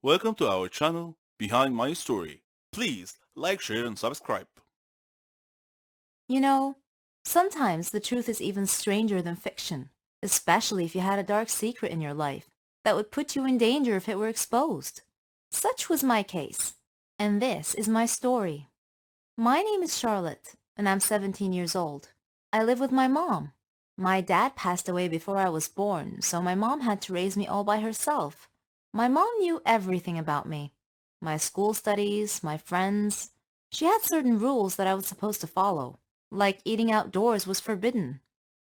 Welcome to our channel, Behind My Story. Please like, share, and subscribe. You know, sometimes the truth is even stranger than fiction, especially if you had a dark secret in your life that would put you in danger if it were exposed. Such was my case, and this is my story. My name is Charlotte, and I'm 17 years old. I live with my mom. My dad passed away before I was born, so my mom had to raise me all by herself. My mom knew everything about me. My school studies, my friends. She had certain rules that I was supposed to follow, like eating outdoors was forbidden,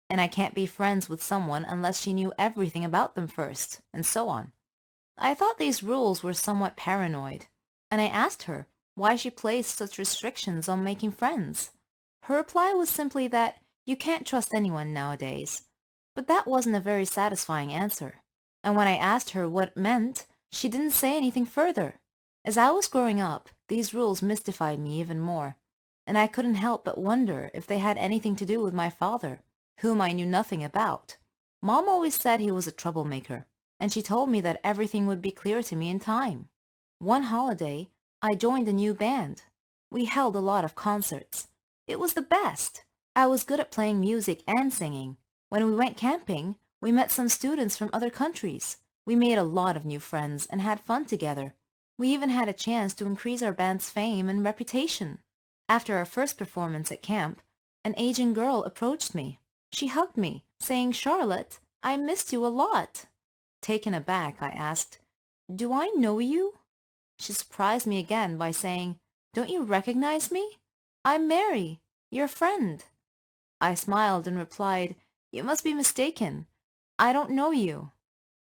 and I can't be friends with someone unless she knew everything about them first, and so on. I thought these rules were somewhat paranoid, and I asked her why she placed such restrictions on making friends. Her reply was simply that you can't trust anyone nowadays. But that wasn't a very satisfying answer. And when I asked her what it meant, she didn't say anything further. As I was growing up, these rules mystified me even more, and I couldn't help but wonder if they had anything to do with my father, whom I knew nothing about. Mom always said he was a troublemaker, and she told me that everything would be clear to me in time. One holiday, I joined a new band. We held a lot of concerts. It was the best. I was good at playing music and singing. When we went camping, we met some students from other countries. We made a lot of new friends and had fun together. We even had a chance to increase our band's fame and reputation. After our first performance at camp, an Asian girl approached me. She hugged me, saying, "Charlotte, I missed you a lot." Taken aback, I asked, "Do I know you?" She surprised me again by saying, "Don't you recognize me? I'm Mary, your friend." I smiled and replied, "You must be mistaken. I don't know you."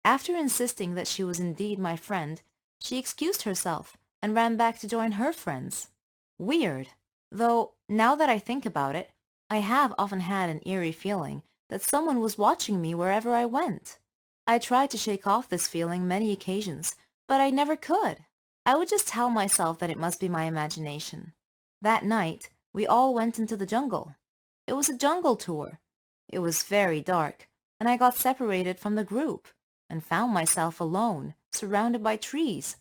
After insisting that she was indeed my friend, she excused herself and ran back to join her friends. Weird. Though, now that I think about it, I have often had an eerie feeling that someone was watching me wherever I went. I tried to shake off this feeling many occasions, but I never could. I would just tell myself that it must be my imagination. That night, we all went into the jungle. It was a jungle tour. It was very dark, and I got separated from the group and found myself alone, surrounded by trees.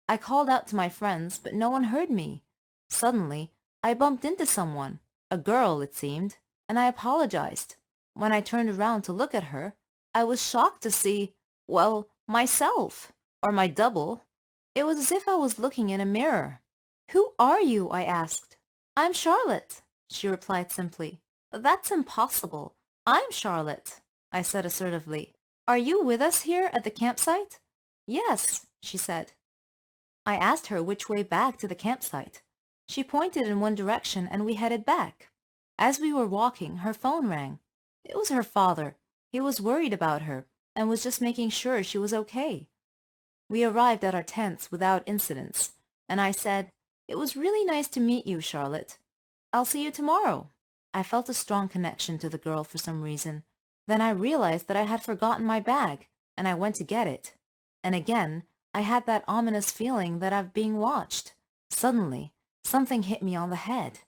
I called out to my friends, but no one heard me. Suddenly, I bumped into someone, a girl it seemed, and I apologized. When I turned around to look at her, I was shocked to see, well, myself, or my double. It was as if I was looking in a mirror. "Who are you?" I asked. "I'm Charlotte," she replied simply. "That's impossible. I'm Charlotte," I said assertively. "Are you with us here at the campsite?" "Yes," she said. I asked her which way back to the campsite. She pointed in one direction and we headed back. As we were walking, her phone rang. It was her father. He was worried about her and was just making sure she was okay. We arrived at our tents without incidents, and I said, "It was really nice to meet you, Charlotte. I'll see you tomorrow." I felt a strong connection to the girl for some reason. Then I realized that I had forgotten my bag, and I went to get it. And again, I had that ominous feeling that I'm being watched. Suddenly, something hit me on the head.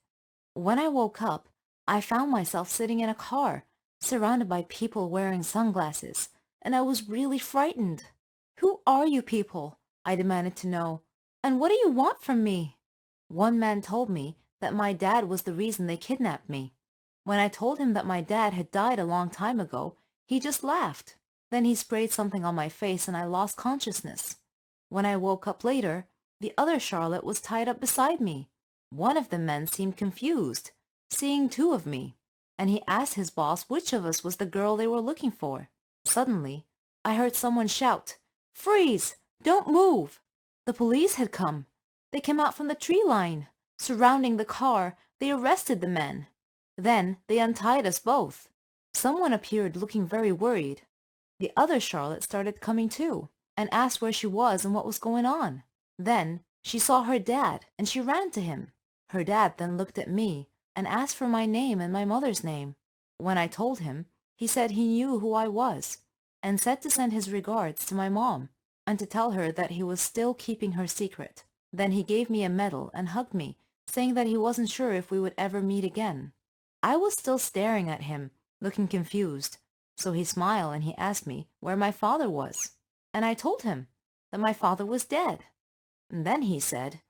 When I woke up, I found myself sitting in a car, surrounded by people wearing sunglasses, and I was really frightened. "Who are you people?" I demanded to know. "And what do you want from me?" One man told me that my dad was the reason they kidnapped me. When I told him that my dad had died a long time ago, he just laughed. Then he sprayed something on my face and I lost consciousness. When I woke up later, the other Charlotte was tied up beside me. One of the men seemed confused, seeing two of me, and he asked his boss which of us was the girl they were looking for. Suddenly, I heard someone shout, "Freeze! Don't move!" The police had come. They came out from the tree line. Surrounding the car, they arrested the men. Then they untied us both. Someone appeared looking very worried. The other Charlotte started coming too, and asked where she was and what was going on. Then she saw her dad, and she ran to him. Her dad then looked at me and asked for my name and my mother's name. When I told him, he said he knew who I was, and said to send his regards to my mom, and to tell her that he was still keeping her secret. Then he gave me a medal and hugged me, saying that he wasn't sure if we would ever meet again. I was still staring at him, looking confused, so he smiled and he asked me where my father was. And I told him that my father was dead. And then he said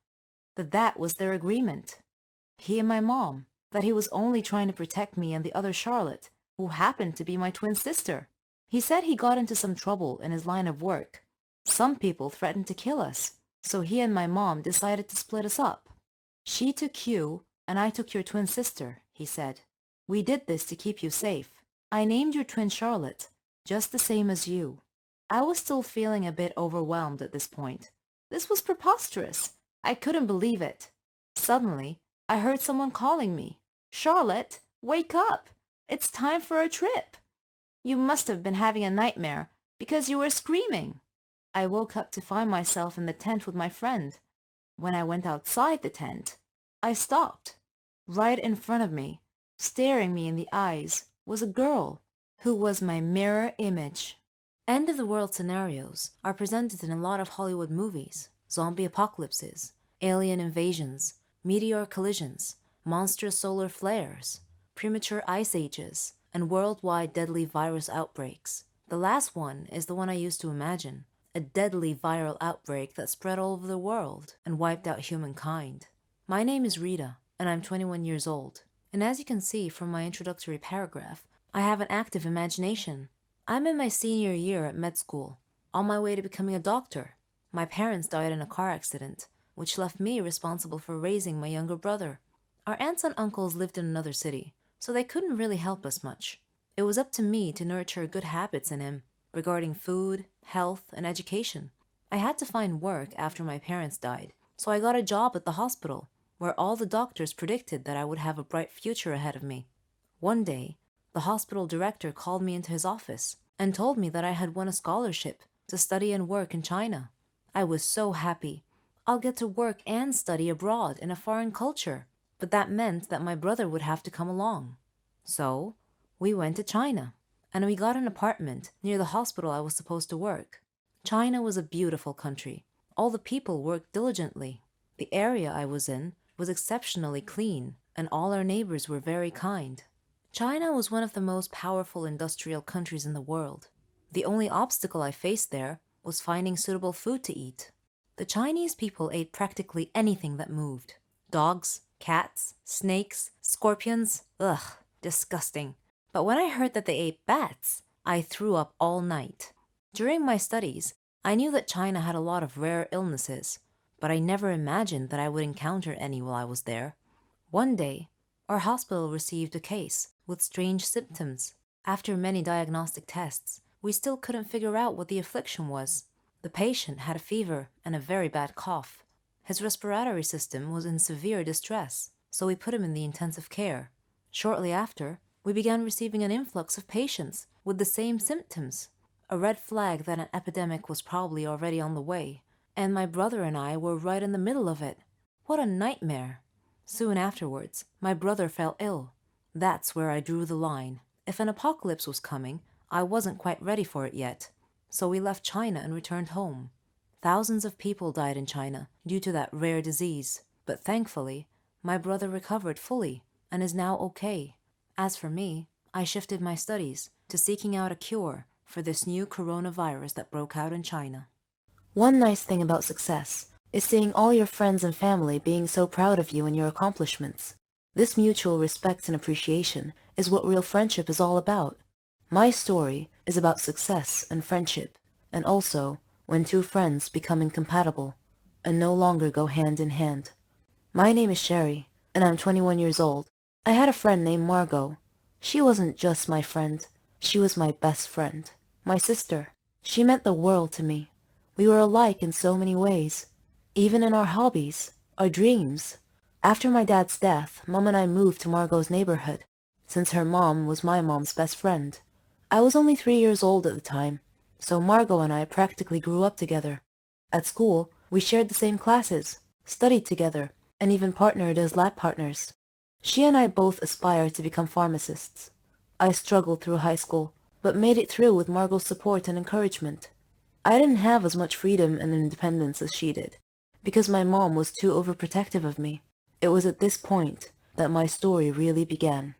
that that was their agreement. He and my mom, that he was only trying to protect me and the other Charlotte, who happened to be my twin sister. He said he got into some trouble in his line of work. Some people threatened to kill us, so he and my mom decided to split us up. She took you, and I took your twin sister, he said. We did this to keep you safe. I named your twin Charlotte, just the same as you. I was still feeling a bit overwhelmed at this point. This was preposterous. I couldn't believe it. Suddenly, I heard someone calling me. Charlotte, wake up! It's time for a trip. You must have been having a nightmare because you were screaming. I woke up to find myself in the tent with my friend. When I went outside the tent, I stopped. Right in front of me, staring me in the eyes, was a girl who was my mirror image. End-of-the-world scenarios are presented in a lot of Hollywood movies. Zombie apocalypses, alien invasions, meteor collisions, monstrous solar flares, premature ice ages, and worldwide deadly virus outbreaks. The last one is the one I used to imagine, a deadly viral outbreak that spread all over the world and wiped out humankind. My name is Rita, and I'm 21 years old. And as you can see from my introductory paragraph, I have an active imagination. I'm in my senior year at med school, on my way to becoming a doctor. My parents died in a car accident, which left me responsible for raising my younger brother. Our aunts and uncles lived in another city, so they couldn't really help us much. It was up to me to nurture good habits in him regarding food, health, and education. I had to find work after my parents died, so I got a job at the hospital, where all the doctors predicted that I would have a bright future ahead of me. One day, the hospital director called me into his office and told me that I had won a scholarship to study and work in China. I was so happy. I'll get to work and study abroad in a foreign culture, but that meant that my brother would have to come along. So, we went to China, and we got an apartment near the hospital I was supposed to work. China was a beautiful country. All the people worked diligently. The area I was in was exceptionally clean, and all our neighbors were very kind. China was one of the most powerful industrial countries in the world. The only obstacle I faced there was finding suitable food to eat. The Chinese people ate practically anything that moved. Dogs, cats, snakes, scorpions. Ugh, disgusting. But when I heard that they ate bats, I threw up all night. During my studies, I knew that China had a lot of rare illnesses, but I never imagined that I would encounter any while I was there. One day, our hospital received a case with strange symptoms. After many diagnostic tests, we still couldn't figure out what the affliction was. The patient had a fever and a very bad cough. His respiratory system was in severe distress, so we put him in the intensive care. Shortly after, we began receiving an influx of patients with the same symptoms, a red flag that an epidemic was probably already on the way, and my brother and I were right in the middle of it. What a nightmare! Soon afterwards, my brother fell ill. That's where I drew the line. If an apocalypse was coming, I wasn't quite ready for it yet, so we left China and returned home. Thousands of people died in China due to that rare disease, but thankfully, my brother recovered fully and is now okay. As for me, I shifted my studies to seeking out a cure for this new coronavirus that broke out in China. One nice thing about success is seeing all your friends and family being so proud of you and your accomplishments. This mutual respect and appreciation is what real friendship is all about. My story is about success and friendship, and also when two friends become incompatible and no longer go hand in hand. My name is Sherry, and I'm 21 years old. I had a friend named Margot. She wasn't just my friend. She was my best friend. My sister. She meant the world to me. We were alike in so many ways. Even in our hobbies, our dreams. After my dad's death, Mom and I moved to Margot's neighborhood, since her mom was my mom's best friend. I was only 3 years old at the time, so Margot and I practically grew up together. At school, we shared the same classes, studied together, and even partnered as lab partners. She and I both aspired to become pharmacists. I struggled through high school, but made it through with Margot's support and encouragement. I didn't have as much freedom and independence as she did, because my mom was too overprotective of me. It was at this point that my story really began.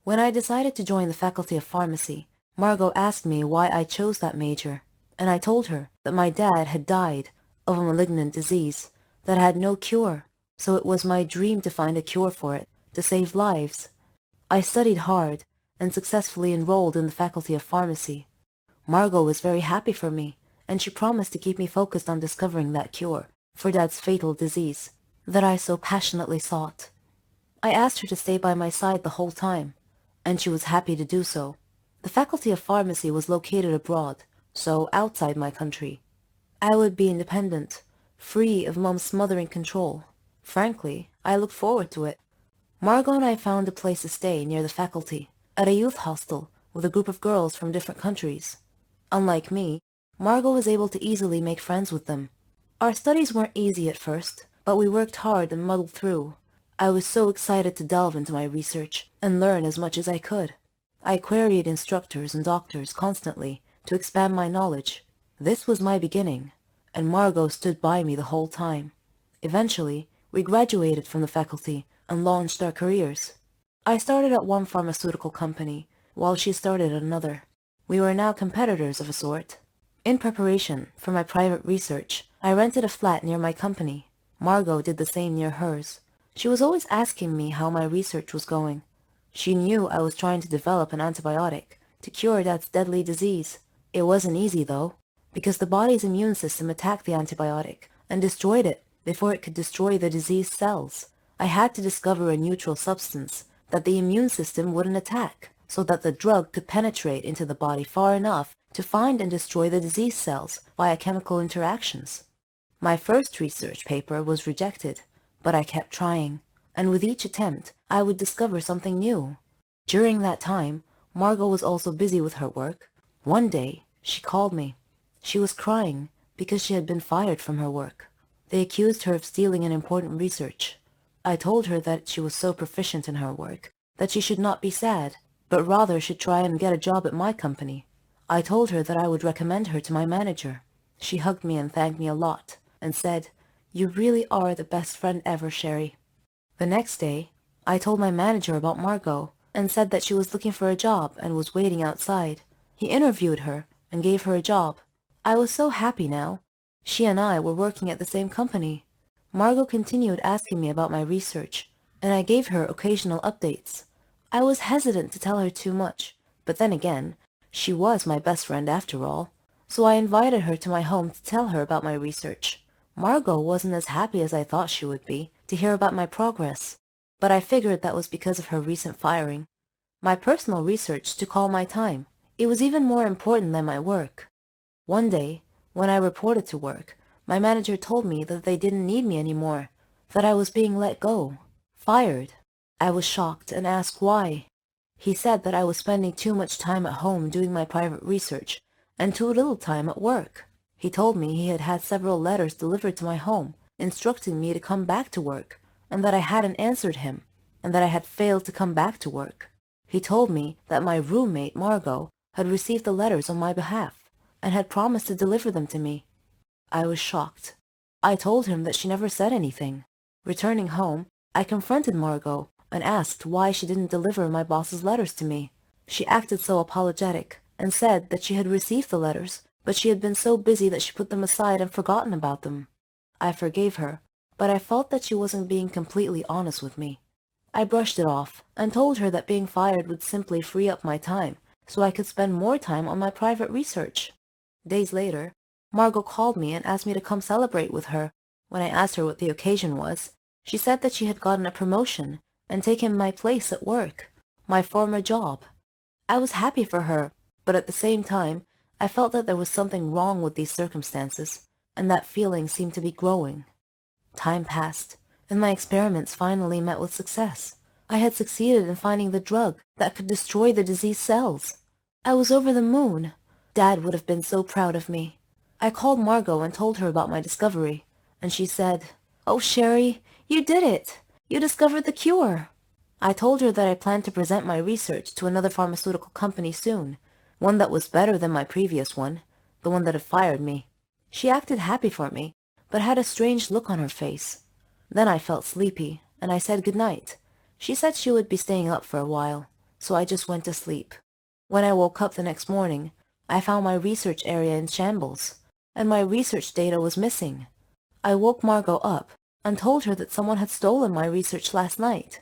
When I decided to join the Faculty of Pharmacy, Margot asked me why I chose that major, and I told her that my dad had died of a malignant disease, that had no cure, so it was my dream to find a cure for it, to save lives. I studied hard and successfully enrolled in the Faculty of Pharmacy. Margot was very happy for me, and she promised to keep me focused on discovering that cure for Dad's fatal disease that I so passionately sought. I asked her to stay by my side the whole time, and she was happy to do so. The Faculty of Pharmacy was located abroad, so outside my country. I would be independent, free of Mom's smothering control. Frankly, I looked forward to it. Margot and I found a place to stay near the faculty, at a youth hostel with a group of girls from different countries. Unlike me, Margot was able to easily make friends with them. Our studies weren't easy at first, but we worked hard and muddled through. I was so excited to delve into my research and learn as much as I could. I queried instructors and doctors constantly to expand my knowledge. This was my beginning, and Margot stood by me the whole time. Eventually, we graduated from the faculty and launched our careers. I started at one pharmaceutical company, while she started at another. We were now competitors of a sort. In preparation for my private research, I rented a flat near my company. Margot did the same near hers. She was always asking me how my research was going. She knew I was trying to develop an antibiotic to cure Dad's deadly disease. It wasn't easy, though, because the body's immune system attacked the antibiotic and destroyed it before it could destroy the diseased cells. I had to discover a neutral substance that the immune system wouldn't attack, so that the drug could penetrate into the body far enough to find and destroy the diseased cells via chemical interactions. My first research paper was rejected, but I kept trying, and with each attempt, I would discover something new. During that time, Margot was also busy with her work. One day, she called me. She was crying because she had been fired from her work. They accused her of stealing an important research. I told her that she was so proficient in her work that she should not be sad, but rather should try and get a job at my company. I told her that I would recommend her to my manager. She hugged me and thanked me a lot, and said, "You really are the best friend ever, Sherry." The next day, I told my manager about Margot, and said that she was looking for a job and was waiting outside. He interviewed her and gave her a job. I was so happy now. She and I were working at the same company. Margot continued asking me about my research, and I gave her occasional updates. I was hesitant to tell her too much, but then again, she was my best friend after all, so I invited her to my home to tell her about my research. Margot wasn't as happy as I thought she would be to hear about my progress, but I figured that was because of her recent firing. My personal research took all my time. It was even more important than my work. One day, when I reported to work, my manager told me that they didn't need me anymore, that I was being let go, fired. I was shocked and asked why. He said that I was spending too much time at home doing my private research and too little time at work. He told me he had had several letters delivered to my home, instructing me to come back to work, and that I hadn't answered him, and that I had failed to come back to work. He told me that my roommate, Margot, had received the letters on my behalf, and had promised to deliver them to me. I was shocked. I told him that she never said anything. Returning home, I confronted Margot and asked why she didn't deliver my boss's letters to me. She acted so apologetic and said that she had received the letters, but she had been so busy that she put them aside and forgotten about them. I forgave her, but I felt that she wasn't being completely honest with me. I brushed it off and told her that being fired would simply free up my time so I could spend more time on my private research. Days later, Margot called me and asked me to come celebrate with her. When I asked her what the occasion was, she said that she had gotten a promotion and taken my place at work, my former job. I was happy for her, but at the same time, I felt that there was something wrong with these circumstances, and that feeling seemed to be growing. Time passed, and my experiments finally met with success. I had succeeded in finding the drug that could destroy the diseased cells. I was over the moon. Dad would have been so proud of me. I called Margot and told her about my discovery, and she said, "Oh, Sherry, you did it! You discovered the cure!" I told her that I planned to present my research to another pharmaceutical company soon, one that was better than my previous one, the one that had fired me. She acted happy for me, but had a strange look on her face. Then I felt sleepy, and I said good night. She said she would be staying up for a while, so I just went to sleep. When I woke up the next morning, I found my research area in shambles, and my research data was missing. I woke Margot up and told her that someone had stolen my research last night.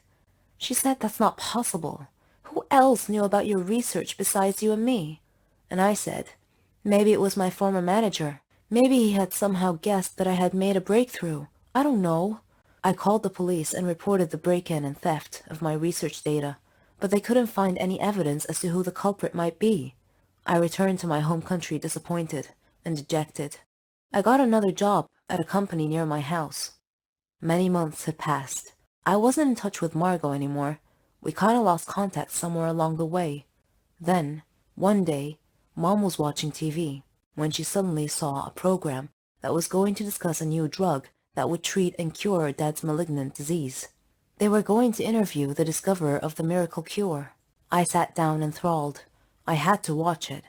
She said that's not possible. Who else knew about your research besides you and me? And I said, maybe it was my former manager. Maybe he had somehow guessed that I had made a breakthrough. I don't know. I called the police and reported the break-in and theft of my research data, but they couldn't find any evidence as to who the culprit might be. I returned to my home country disappointed and dejected. I got another job at a company near my house. Many months had passed. I wasn't in touch with Margot anymore. We kinda lost contact somewhere along the way. Then, one day, Mom was watching TV when she suddenly saw a program that was going to discuss a new drug that would treat and cure Dad's malignant disease. They were going to interview the discoverer of the miracle cure. I sat down enthralled. I had to watch it.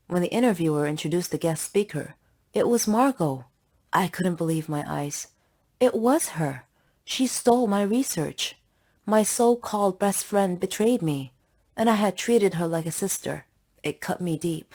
When the interviewer introduced the guest speaker, it was Margot. I couldn't believe my eyes. It was her. She stole my research. My so-called best friend betrayed me, and I had treated her like a sister. It cut me deep.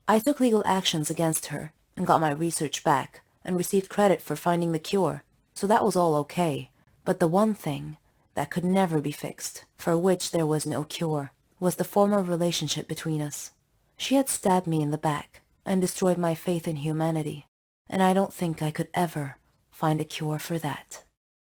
I took legal actions against her and got my research back and received credit for finding the cure, so that was all okay. But the one thing that could never be fixed, for which there was no cure, was the former relationship between us. She had stabbed me in the back and destroyed my faith in humanity, and I don't think I could ever find a cure for that.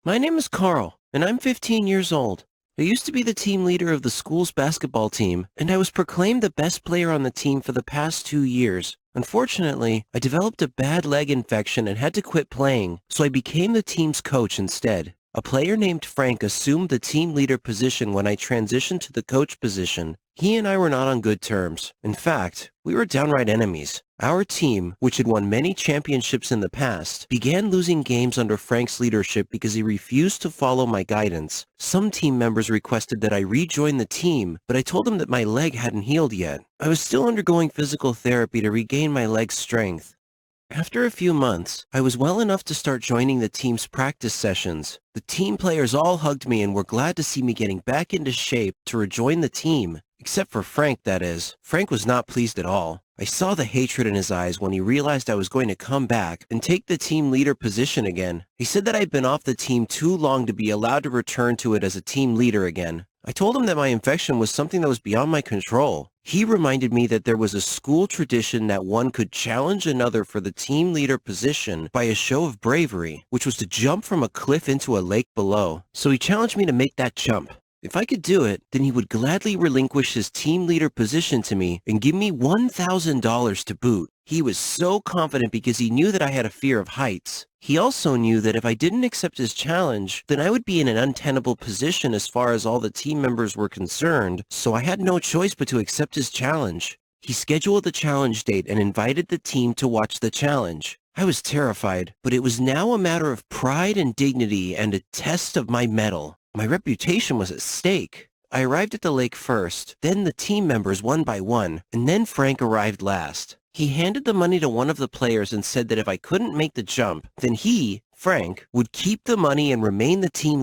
My name is Carl, and I'm 15 years old. I used to be the team leader of the school's basketball team, and I was proclaimed the best player on the team for the past 2 years. Unfortunately, I developed a bad leg infection and had to quit playing, so I became the team's coach instead. A player named Frank assumed the team leader position when I transitioned to the coach position. He and I were not on good terms. In fact, we were downright enemies. Our team, which had won many championships in the past, began losing games under Frank's leadership because he refused to follow my guidance. Some team members requested that I rejoin the team, but I told them that my leg hadn't healed yet. I was still undergoing physical therapy to regain my leg's strength. After a few months, I was well enough to start joining the team's practice sessions. The team players all hugged me and were glad to see me getting back into shape to rejoin the team. Except for Frank, that is. Frank was not pleased at all. I saw the hatred in his eyes when he realized I was going to come back and take the team leader position again. He said that I'd been off the team too long to be allowed to return to it as a team leader again. I told him that my infection was something that was beyond my control. He reminded me that there was a school tradition that one could challenge another for the team leader position by a show of bravery, which was to jump from a cliff into a lake below. So he challenged me to make that jump. If I could do it, then he would gladly relinquish his team leader position to me and give me $1,000 to boot. He was so confident because he knew that I had a fear of heights. He also knew that if I didn't accept his challenge, then I would be in an untenable position as far as all the team members were concerned, so I had no choice but to accept his challenge. He scheduled the challenge date and invited the team to watch the challenge. I was terrified, but it was now a matter of pride and dignity and a test of my mettle. My reputation was at stake. I arrived at the lake first, then the team members one by one, and then Frank arrived last. He handed the money to one of the players and said that if I couldn't make the jump, then he, Frank, would keep the money and remain the team